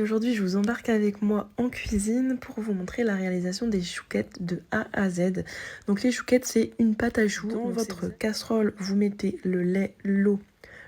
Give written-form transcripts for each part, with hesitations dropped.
Aujourd'hui, je vous embarque avec moi en cuisine pour vous montrer la réalisation des chouquettes de A à Z. Donc les chouquettes, c'est une pâte à choux. Dans votre casserole, vous mettez le lait, l'eau,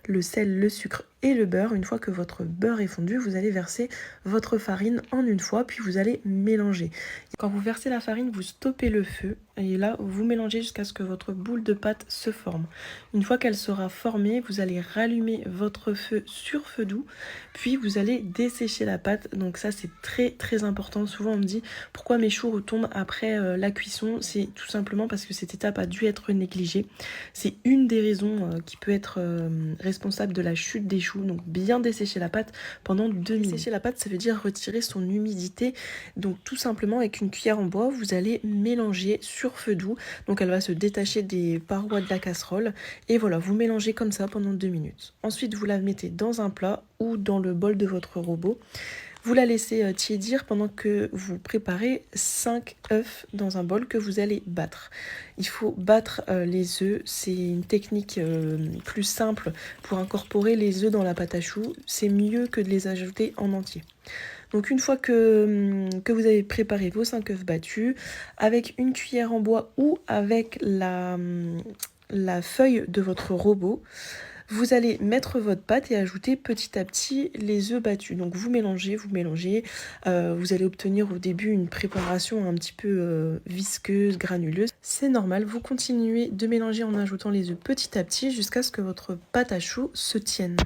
le sel, le sucre et le beurre. Une fois que votre beurre est fondu, vous allez verser votre farine en une fois, puis vous allez mélanger. Quand vous versez la farine, vous stoppez le feu et là, vous mélangez jusqu'à ce que votre boule de pâte se forme. Une fois qu'elle sera formée, vous allez rallumer votre feu sur feu doux, puis vous allez dessécher la pâte. Donc ça, c'est très important. Souvent, on me dit pourquoi mes choux retombent après la cuisson. C'est tout simplement parce que cette étape a dû être négligée. C'est une des raisons qui peut être responsable de la chute des choux. Donc bien dessécher la pâte pendant 2 minutes. Dessécher la pâte, ça veut dire retirer son humidité. Donc tout simplement avec une cuillère en bois, vous allez mélanger sur feu doux. Donc elle va se détacher des parois de la casserole. Et voilà, vous mélangez comme ça pendant 2 minutes. Ensuite, vous la mettez dans un plat ou dans le bol de votre robot. Vous la laissez tiédir pendant que vous préparez 5 œufs dans un bol que vous allez battre. Il faut battre les œufs, c'est une technique plus simple pour incorporer les œufs dans la pâte à choux. C'est mieux que de les ajouter en entier. Donc une fois que vous avez préparé vos 5 œufs battus, avec une cuillère en bois ou avec la feuille de votre robot, vous allez mettre votre pâte et ajouter petit à petit les œufs battus. Donc vous mélangez. Vous allez obtenir au début une préparation un petit peu visqueuse, granuleuse. C'est normal, vous continuez de mélanger en ajoutant les œufs petit à petit jusqu'à ce que votre pâte à choux se tienne.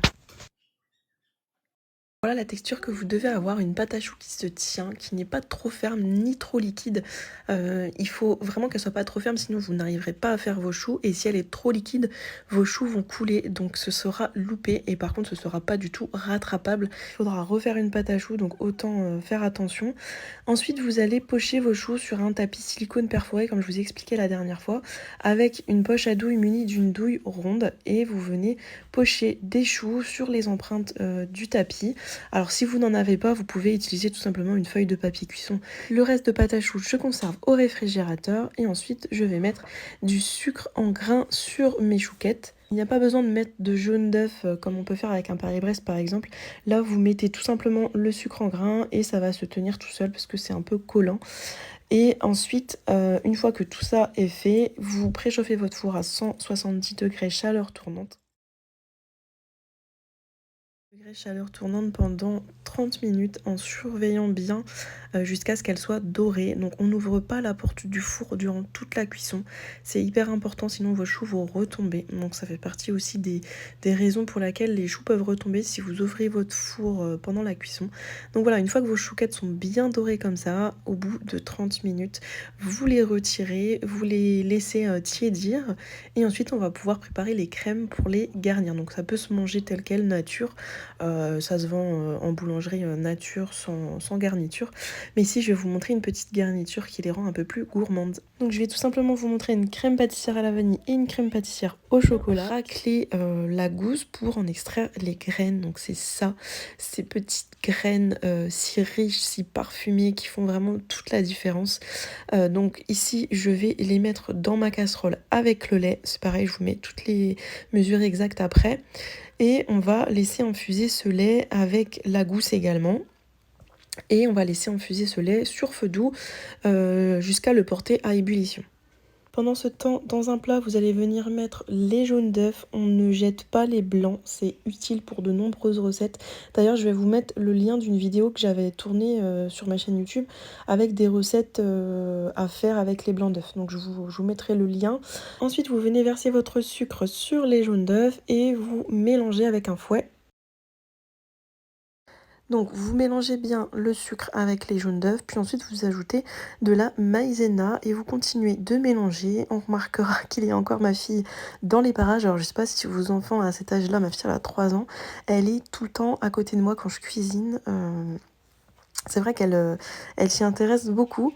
Voilà la texture que vous devez avoir, une pâte à choux qui se tient, qui n'est pas trop ferme ni trop liquide. Il faut vraiment qu'elle soit pas trop ferme, sinon vous n'arriverez pas à faire vos choux. Et si elle est trop liquide, vos choux vont couler, donc ce sera loupé. Et par contre, ce sera pas du tout rattrapable. Il faudra refaire une pâte à choux, donc autant faire attention. Ensuite, vous allez pocher vos choux sur un tapis silicone perforé, comme je vous ai expliqué la dernière fois, avec une poche à douille munie d'une douille ronde. Et vous venez pocher des choux sur les empreintes du tapis. Alors si vous n'en avez pas, vous pouvez utiliser tout simplement une feuille de papier cuisson. Le reste de pâte à choux, je conserve au réfrigérateur et ensuite je vais mettre du sucre en grains sur mes chouquettes. Il n'y a pas besoin de mettre de jaune d'œuf comme on peut faire avec un Paris-Brest par exemple. Là vous mettez tout simplement le sucre en grains et ça va se tenir tout seul parce que c'est un peu collant. Et ensuite, une fois que tout ça est fait, vous préchauffez votre four à 170 degrés chaleur tournante. Chaleur tournante pendant 30 minutes en surveillant bien jusqu'à ce qu'elle soit dorée. Donc on n'ouvre pas la porte du four durant toute la cuisson. C'est hyper important, sinon vos choux vont retomber. Donc ça fait partie aussi des raisons pour lesquelles les choux peuvent retomber si vous ouvrez votre four pendant la cuisson. Donc voilà, une fois que vos chouquettes sont bien dorées comme ça, au bout de 30 minutes, vous les retirez, vous les laissez tiédir et ensuite on va pouvoir préparer les crèmes pour les garnir. Donc ça peut se manger tel quel, nature. Ça se vend en boulangerie nature sans garniture. Mais ici, je vais vous montrer une petite garniture qui les rend un peu plus gourmandes. Donc je vais tout simplement vous montrer une crème pâtissière à la vanille et une crème pâtissière au chocolat. Racler la gousse pour en extraire les graines. Donc c'est ça, ces petites graines si riches, si parfumées qui font vraiment toute la différence. Donc ici, je vais les mettre dans ma casserole avec le lait. C'est pareil, je vous mets toutes les mesures exactes après. Et on va laisser infuser ce lait avec la gousse également. Et on va laisser infuser ce lait sur feu doux jusqu'à le porter à ébullition. Pendant ce temps, dans un plat, vous allez venir mettre les jaunes d'œufs. On ne jette pas les blancs, c'est utile pour de nombreuses recettes. D'ailleurs, je vais vous mettre le lien d'une vidéo que j'avais tournée sur ma chaîne YouTube avec des recettes à faire avec les blancs d'œufs. Donc je vous mettrai le lien. Ensuite, vous venez verser votre sucre sur les jaunes d'œufs et vous mélangez avec un fouet. Donc vous mélangez bien le sucre avec les jaunes d'œufs, puis ensuite vous ajoutez de la maïzena et vous continuez de mélanger. On remarquera qu'il y a encore ma fille dans les parages. Alors je sais pas si vos enfants à cet âge-là, ma fille elle a 3 ans, elle est tout le temps à côté de moi quand je cuisine. C'est vrai qu'elle s'y intéresse beaucoup,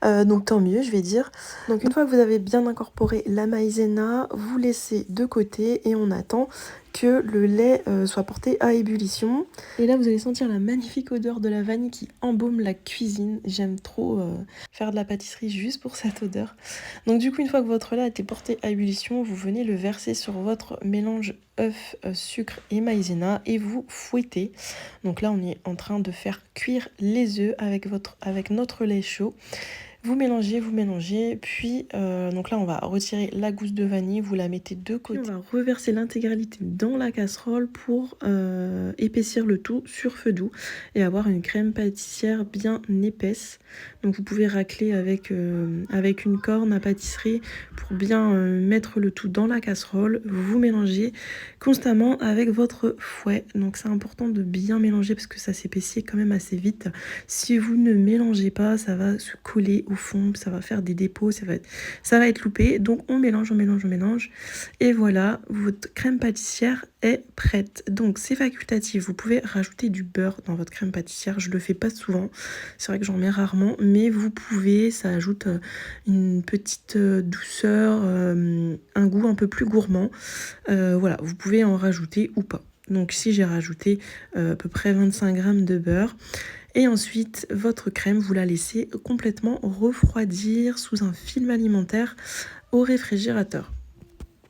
donc tant mieux, je vais dire. Donc une fois que vous avez bien incorporé la maïzena, vous laissez de côté et on attend que le lait soit porté à ébullition. Et là, vous allez sentir la magnifique odeur de la vanille qui embaume la cuisine. J'aime trop faire de la pâtisserie juste pour cette odeur. Donc du coup, une fois que votre lait a été porté à ébullition, vous venez le verser sur votre mélange œuf, sucre et maïzena et vous fouettez. Donc là, on est en train de faire cuire les œufs avec notre lait chaud. Vous mélangez, puis donc là on va retirer la gousse de vanille, vous la mettez de côté. Puis on va reverser l'intégralité dans la casserole pour épaissir le tout sur feu doux et avoir une crème pâtissière bien épaisse. Donc vous pouvez racler avec une corne à pâtisserie pour bien mettre le tout dans la casserole. Vous mélangez constamment avec votre fouet. Donc c'est important de bien mélanger parce que ça s'épaissit quand même assez vite. Si vous ne mélangez pas, ça va se coller au fond, ça va faire des dépôts, ça va être loupé. Donc on mélange. Et voilà, votre crème pâtissière est prête. Donc c'est facultatif, vous pouvez rajouter du beurre dans votre crème pâtissière. Je le fais pas souvent, c'est vrai que j'en mets rarement, mais vous pouvez, ça ajoute une petite douceur, un goût un peu plus gourmand. Voilà, vous pouvez en rajouter ou pas. Donc ici j'ai rajouté à peu près 25 g de beurre. Et ensuite, votre crème, vous la laissez complètement refroidir sous un film alimentaire au réfrigérateur.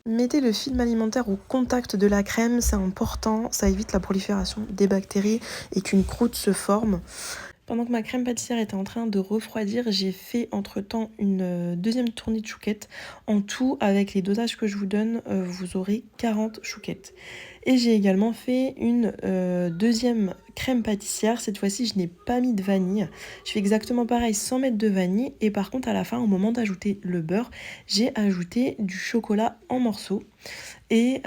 Mettez le film alimentaire au contact de la crème, c'est important, ça évite la prolifération des bactéries et qu'une croûte se forme. Pendant que ma crème pâtissière était en train de refroidir, j'ai fait entre-temps une deuxième tournée de chouquettes. En tout, avec les dosages que je vous donne, vous aurez 40 chouquettes. Et j'ai également fait une deuxième crème pâtissière. Cette fois-ci, je n'ai pas mis de vanille. Je fais exactement pareil sans mettre de vanille. Et par contre, à la fin, au moment d'ajouter le beurre, j'ai ajouté du chocolat en morceaux. Et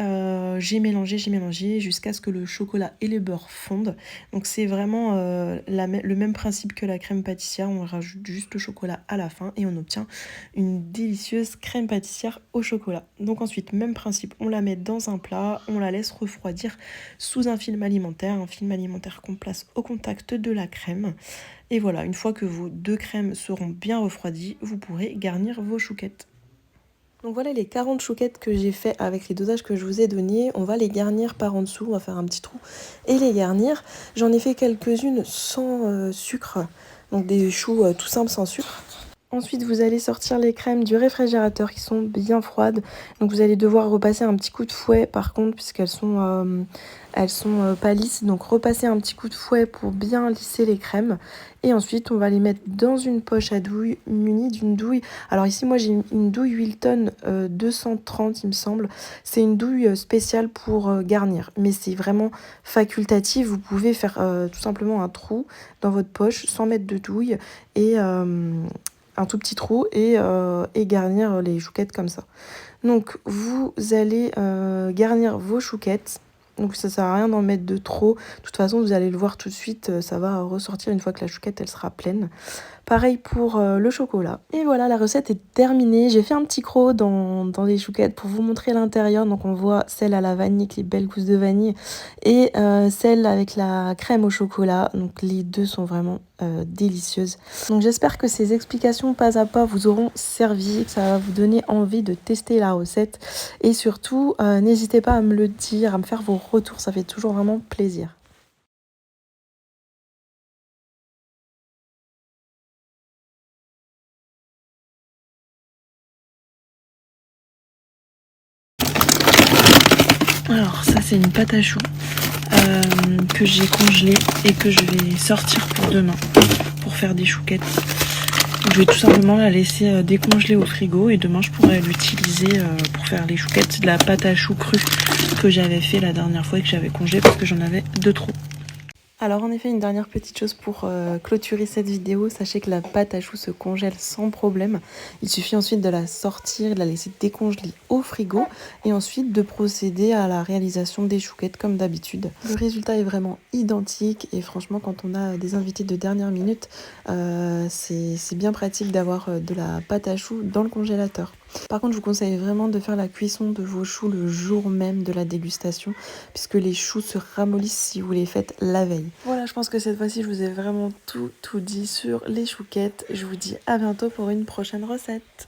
j'ai mélangé jusqu'à ce que le chocolat et le beurre fondent. Donc c'est vraiment le même principe que la crème pâtissière. On rajoute juste le chocolat à la fin et on obtient une délicieuse crème pâtissière au chocolat. Donc ensuite, même principe, on la met dans un plat, on la laisse refroidir sous un film alimentaire qu'on place au contact de la crème. Et voilà, une fois que vos deux crèmes seront bien refroidies, vous pourrez garnir vos chouquettes. Donc voilà les 40 chouquettes que j'ai fait avec les dosages que je vous ai donnés. On va les garnir par en dessous, on va faire un petit trou et les garnir. J'en ai fait quelques-unes sans sucre, donc des choux tout simples sans sucre. Ensuite, vous allez sortir les crèmes du réfrigérateur qui sont bien froides. Donc vous allez devoir repasser un petit coup de fouet par contre puisqu'elles sont pas lisses. Donc repasser un petit coup de fouet pour bien lisser les crèmes. Et ensuite, on va les mettre dans une poche à douille munie d'une douille. Alors ici, moi j'ai une douille Wilton 230 il me semble. C'est une douille spéciale pour garnir. Mais c'est vraiment facultatif. Vous pouvez faire tout simplement un trou dans votre poche sans mettre de douille et un tout petit trou et garnir les chouquettes comme ça. Donc vous allez garnir vos chouquettes. Donc ça sert à rien d'en mettre de trop. De toute façon, vous allez le voir tout de suite, ça va ressortir une fois que la chouquette elle sera pleine. Pareil pour le chocolat. Et voilà, la recette est terminée. J'ai fait un petit croc dans les chouquettes pour vous montrer l'intérieur. Donc on voit celle à la vanille avec les belles gousses de vanille et celle avec la crème au chocolat. Donc les deux sont vraiment délicieuses. Donc j'espère que ces explications pas à pas vous auront servi, que ça va vous donner envie de tester la recette. Et surtout, n'hésitez pas à me le dire, à me faire vos retours. Ça fait toujours vraiment plaisir. Alors ça c'est une pâte à choux que j'ai congelée et que je vais sortir pour demain pour faire des chouquettes. Je vais tout simplement la laisser décongeler au frigo et demain je pourrai l'utiliser pour faire les chouquettes. C'est de la pâte à choux crue que j'avais fait la dernière fois et que j'avais congelée parce que j'en avais de trop. Alors en effet, une dernière petite chose pour clôturer cette vidéo, sachez que la pâte à choux se congèle sans problème. Il suffit ensuite de la sortir, de la laisser décongeler au frigo et ensuite de procéder à la réalisation des chouquettes comme d'habitude. Le résultat est vraiment identique et franchement quand on a des invités de dernière minute, c'est bien pratique d'avoir de la pâte à choux dans le congélateur. Par contre, je vous conseille vraiment de faire la cuisson de vos choux le jour même de la dégustation, puisque les choux se ramollissent si vous les faites la veille. Voilà, je pense que cette fois-ci, je vous ai vraiment tout dit sur les chouquettes. Je vous dis à bientôt pour une prochaine recette.